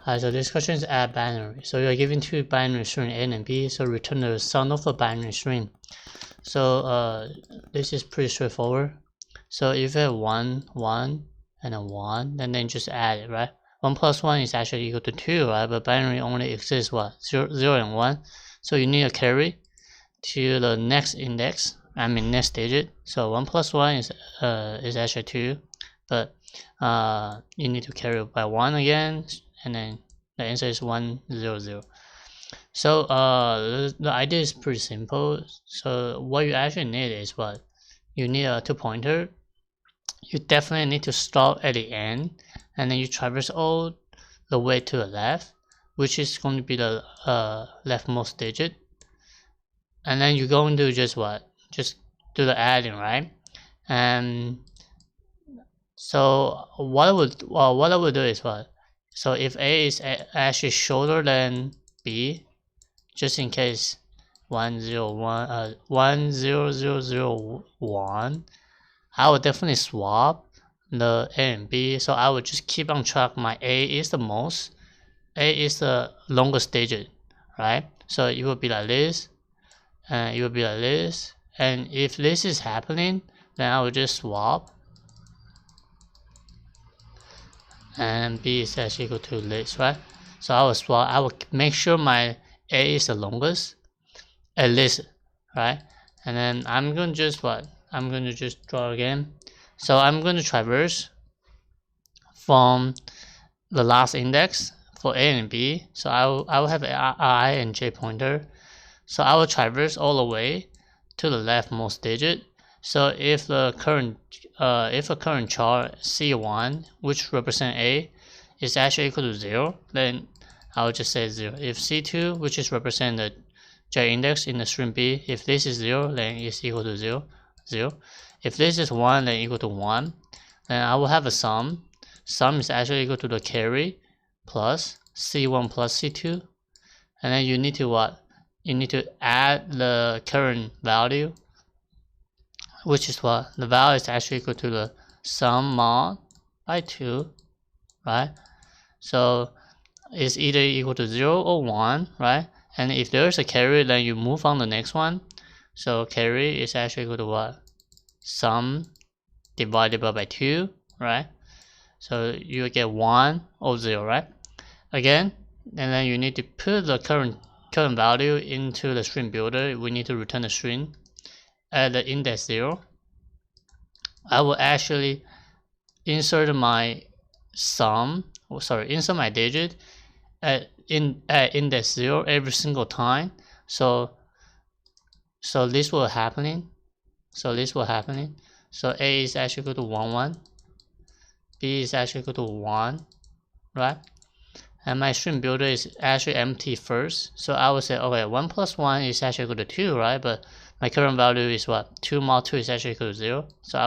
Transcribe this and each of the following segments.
So this question is add binary. So you are given two binary string A and B, so return the sum of a binary string. So this is pretty straightforward. So if you have 1, 1, and a 1, and then just add it, right? 1 plus 1 is actually equal to 2, right? But binary only exists what? 0, 0 and 1. So you need a carry to the next index, next digit. So 1 plus 1 is actually 2, but you need to carry by 1 again, and then the answer is 1, 0, 0. So the idea is pretty simple. So what you actually need is what? You need a 2-pointer. You definitely need to start at the end, and then you traverse all the way to the left, which is going to be the leftmost digit. And then you're going to just what? Just do the adding, right? And so what I would do is what? So if A is actually shorter than B, just in case 10001, I would definitely swap the A and B. So I would just keep on track. My A is the longest digit, right? So it will be like this, and it will be like this. And if this is happening, then I will just swap, and B is actually equal to this, right? So I will swap. I will make sure my A is the longest, at least, right? And then I'm going to just what? I'm going to just draw again. So I'm going to traverse from the last index for A and B. So I will have I and J pointer. So I will traverse all the way to the leftmost digit. So if the current char C1, which represent A, is actually equal to 0, then I will just say 0. If C2, which is represent the J index in the string B, if this is 0, then it's equal to 0, 0. If this is 1, then equal to 1. Then I will have a sum. Sum is actually equal to the carry plus C1 plus C2. And then you need to what? You need to add the current value, which is what? The value is actually equal to the sum mod by 2, right? So it's either equal to 0 or 1, right? And if there's a carry, then you move on the next one. So carry is actually equal to what? Sum divided by 2, right? So you get 1 or 0, right? Again, and then you need to put the current value into the string builder. We need to return the string at the index 0. I will actually insert my insert my digit at index 0 every single time. So this will happening. So A is actually equal to 1, 1. B is actually equal to 1, right? And my string builder is actually empty first. So I will say, okay, 1 plus 1 is actually equal to 2, right? But my current value is what? 2 mod 2 is actually equal to 0. So I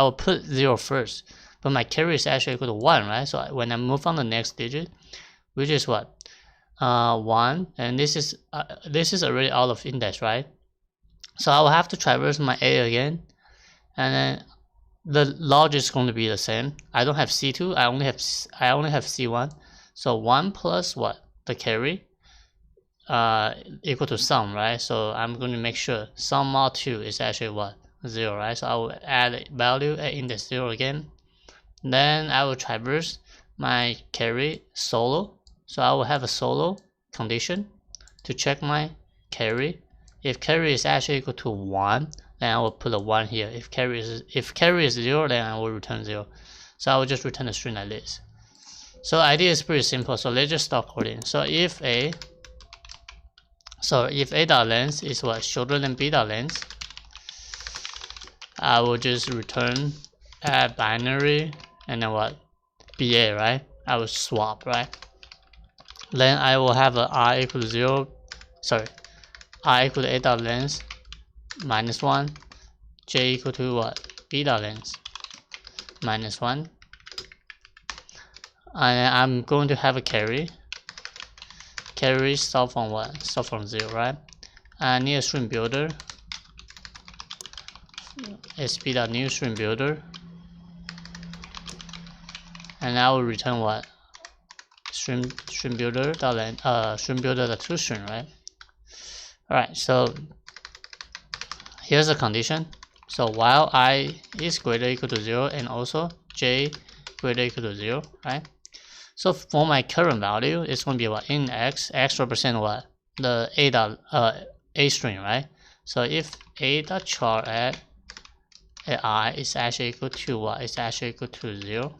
will put 0 first. But my carry is actually equal to 1, right? So when I move on the next digit, which is what? 1, and this is already out of index, right? So I will have to traverse my A again, and then the logic is going to be the same. I don't have C2, I only have C1. So 1 plus what? The carry equal to sum, right? So I'm going to make sure sum mod 2 is actually what? 0, right? So I will add value at index 0 again. Then I will traverse my carry solo. So I will have a solo condition to check my carry. If carry is actually equal to 1, then I will put a 1 here. If carry is 0, then I will return 0. So I will just return a string like this. So the idea is pretty simple. So let's just start coding. So if A dot length is what? Shorter than B dot length, I will just return add binary and then what? BA, right? I will swap, right? Then I will have a I equal to 0, I equal to A dot length minus 1, J equal to what? B dot length minus 1. And I'm going to have a carry. Carry start from what? Start from 0, right? I need a string builder. sp.new string builder. And I will return what? string builder dot length string builder dot toString, right? All right, so here's the condition. So while I is greater equal to 0 and also j greater equal to 0, right? So for my current value, it's going to be what? In x represent what? The a string, right? So if a dot char at I is actually equal to what? It's actually equal to 0,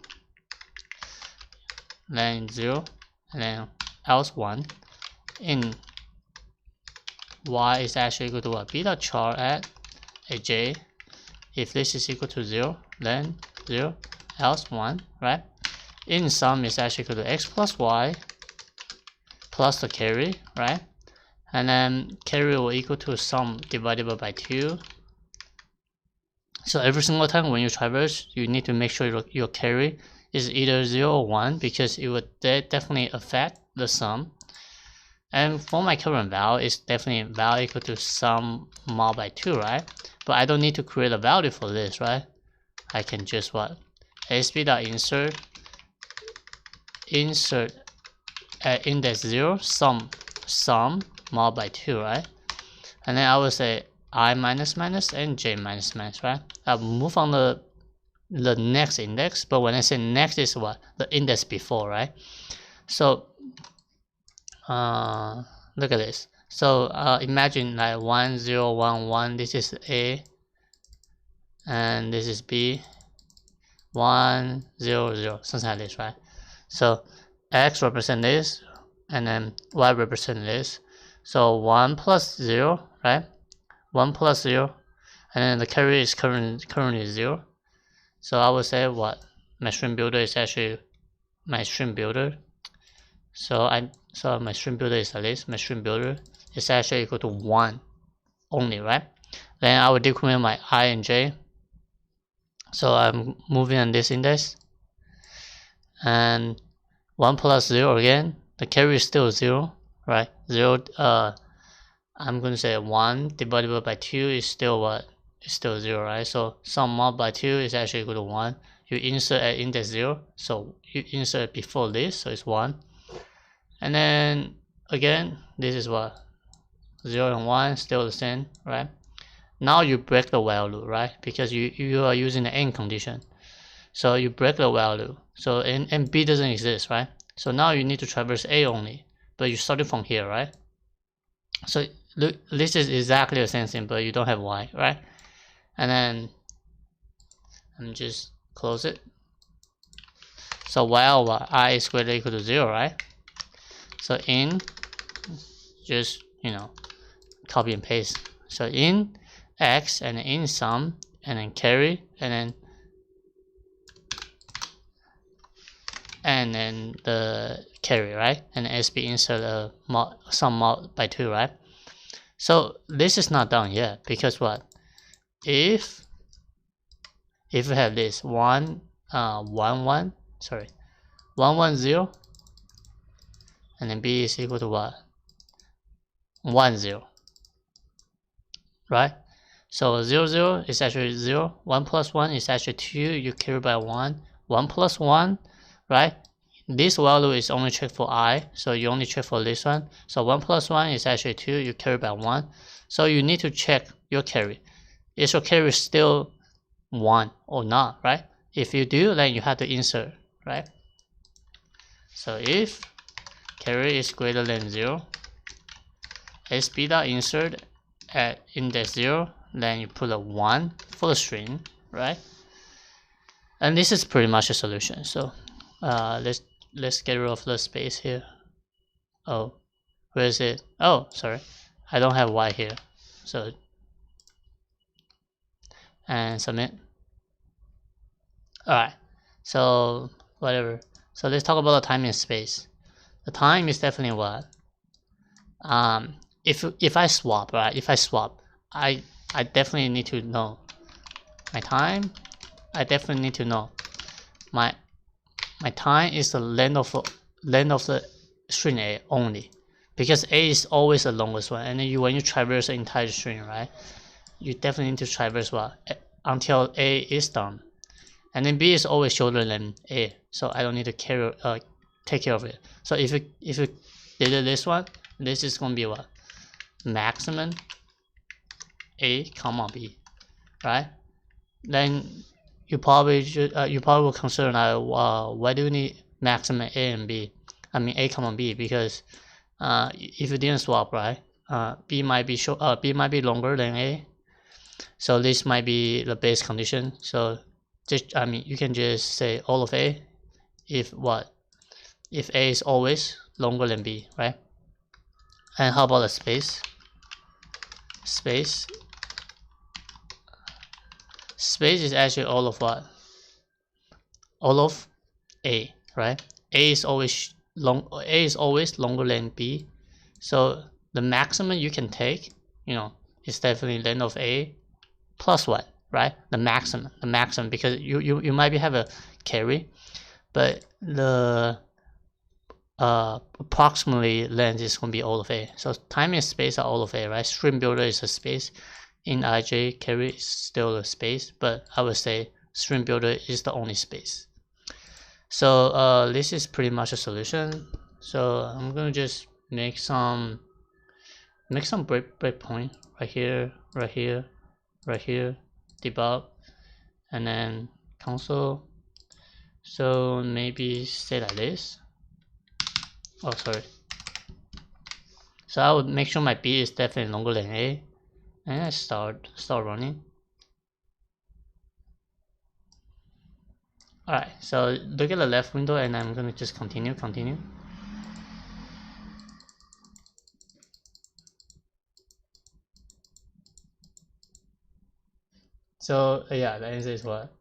then 0, and then else 1. In y is actually equal to what? B dot char at a j. If this is equal to 0, then 0, else 1, right? In sum is actually equal to x plus y plus the carry, right? And then carry will equal to sum divided by 2. So every single time when you traverse, you need to make sure your carry is either 0 or 1 because it would definitely affect the sum. And for my current value, it's definitely value equal to sum mod by 2, right? But I don't need to create a value for this, right? I can just what? ASP.insert at index 0 sum mod by 2, right? And then I will say I minus minus and j minus minus, right? I'll move on the next index, but when I say next is what? The index before, right? So look at this. So imagine like 1 0 1 1, this is A and this is B, 1 0 0, something like this, right? So x represent this and then y represent this. So 1 plus 0, right? 1 plus 0, and then the carry is currently 0. So I would say what? My string builder is actually my string builder. So my string builder is like this. My string builder is actually equal to 1 only, right? Then I will decrement my I and j. So I'm moving on this index. And 1 plus 0 again. The carry is still 0, right? 0, I'm going to say 1 divided by 2 is still what? It's still 0, right? So sum mod by 2 is actually equal to 1. You insert at index 0, so you insert before this, so it's 1. And then again, this is what? 0 and 1 still the same, right? Now you break the while loop, right? Because you are using the end condition. So you break the while loop. So and B doesn't exist, right? So now you need to traverse A only, but you started from here, right? So look, this is exactly the same thing, but you don't have Y, right? And then I'm just close it. So while I is greater or equal to 0, right? So in, just copy and paste. So in x and in sum and then carry and then the carry, right? And SB insert sum mod by 2, right? So this is not done yet because what? If we have this 1 1 0, and then B is equal to what? 1 0, right? So 0 0 is actually 0. 1 plus 1 is actually 2. You carry by 1. 1 plus 1, right? This value is only checked for I, so you only check for this one. So 1 plus 1 is actually 2. You carry by 1. So you need to check your carry. Is your carry still 1 or not, right? If you do, then you have to insert, right? So if carry is greater than 0, SB.insert at index 0, then you put a 1 for the string, right? And this is pretty much a solution. So let's get rid of the space here. Oh, where is it? Oh, sorry, I don't have Y here. So and submit. Alright, so whatever. So let's talk about the time and space. The time is definitely what? If I swap, right? If I swap, I definitely need to know my time. I definitely need to know my time is the length of the string A only, because A is always the longest one, and then when you traverse the entire string, right? You definitely need to traverse what? Until A is done. And then B is always shorter than A, so I don't need to carry take care of it. So if you did this one, this is gonna be what? Maximum A comma B, right? Then you probably will consider now, why do you need maximum A and B? I mean A comma B, because if you didn't swap, right, B might be longer than A, so this might be the base condition. So just you can just say all of A if A is always longer than B, right? And how about the space? Space is actually all of what? All of A, right? A is always longer than B, so the maximum you can take, is definitely length of A plus what, right? The maximum, because you might have a carry, but the approximately length is going to be all of A. So time and space are all of A, right? String builder is a space. In IJ, carry is still a space, but I would say string builder is the only space. So this is pretty much a solution. So I'm gonna just make some breakpoint right here, debug, and then console. So maybe say like this. Oh, sorry. So I would make sure my B is definitely longer than A, and I start running. Alright, so look at the left window, and I'm gonna just continue. So yeah, the answer is what?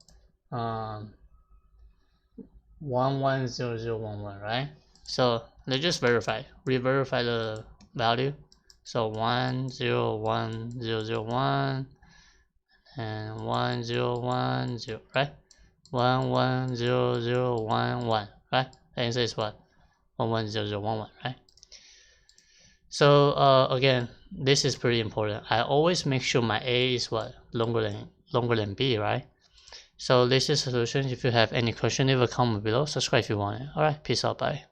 110011, right? So let's just re-verify the value. So 101001 and 1010, right? 110011, right? The answer is what? 110011, right? So again, this is pretty important. I always make sure my A is what? Longer than B, right? So this is the solution. If you have any question, leave a comment below. Subscribe if you want it. Alright, peace out, bye.